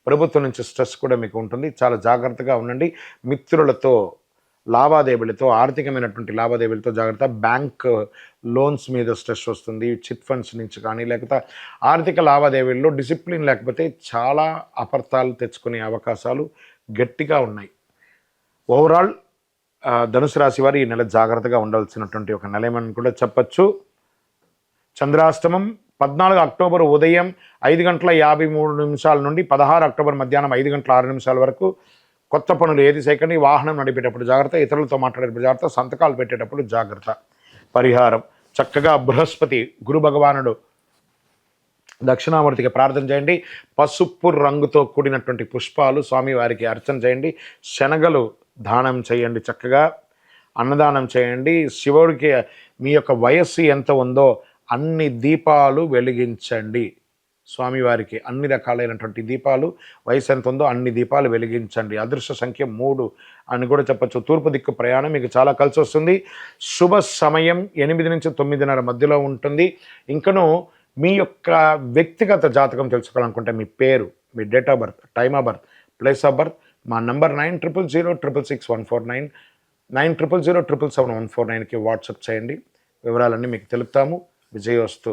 ప్రభుత్వం నుంచి స్ట్రెస్ కూడా మీకు ఉంటుంది. చాలా జాగ్రత్తగా ఉండండి. మిత్రులతో లావాదేవీలతో, ఆర్థికమైనటువంటి లావాదేవీలతో జాగ్రత్త. బ్యాంక్ లోన్స్ మీద స్ట్రెస్ వస్తుంది. చిట్ ఫండ్స్ నుంచి కానీ, లేకపోతే ఆర్థిక లావాదేవీల్లో డిసిప్లిన్ లేకపోతే చాలా అపార్థాలు తెచ్చుకునే అవకాశాలు గట్టిగా ఉన్నాయి. ఓవరాల్ ధనుసు రాశి వారు ఈ నెల జాగ్రత్తగా ఉండాల్సినటువంటి ఒక నెలేమని కూడా చెప్పచ్చు. చంద్రాష్టమం 14 అక్టోబర్ ఉదయం 5:53 నుండి 16 అక్టోబర్ మధ్యాహ్నం 5:06 వరకు కొత్త పనులు ఏది చేయకండి. వాహనం నడిపేటప్పుడు జాగ్రత్త, ఇతరులతో మాట్లాడేటప్పుడు జాగ్రత్త, సంతకాలు పెట్టేటప్పుడు జాగ్రత్త. పరిహారం చక్కగా బృహస్పతి గురు భగవానుడు దక్షిణామూర్తికి ప్రార్థన చేయండి. పసుపు రంగుతో కూడినటువంటి పుష్పాలు స్వామివారికి అర్చన చేయండి. శనగలు దానం చేయండి. చక్కగా అన్నదానం చేయండి. శివుడికి మీ యొక్క వయస్సు ఎంత ఉందో అన్ని దీపాలు వెలిగించండి. స్వామివారికి అన్ని రకాలైనటువంటి దీపాలు, వయసు ఎంత ఉందో అన్ని దీపాలు వెలిగించండి. అదృష్ట సంఖ్య 3 అని కూడా చెప్పచ్చు. తూర్పు దిక్కు ప్రయాణం మీకు చాలా కలిసి వస్తుంది. శుభ సమయం 8 నుంచి 9:30 మధ్యలో ఉంటుంది. ఇంకను మీ యొక్క వ్యక్తిగత జాతకం తెలుసుకోవాలనుకుంటే మీ పేరు, మీ date of birth, time of birth, place of birth, మా నంబర్ 9000666149 9000777149కి వాట్సాప్ చేయండి. వివరాలన్నీ మీకు తెలుపుతాము. విజయోస్తు.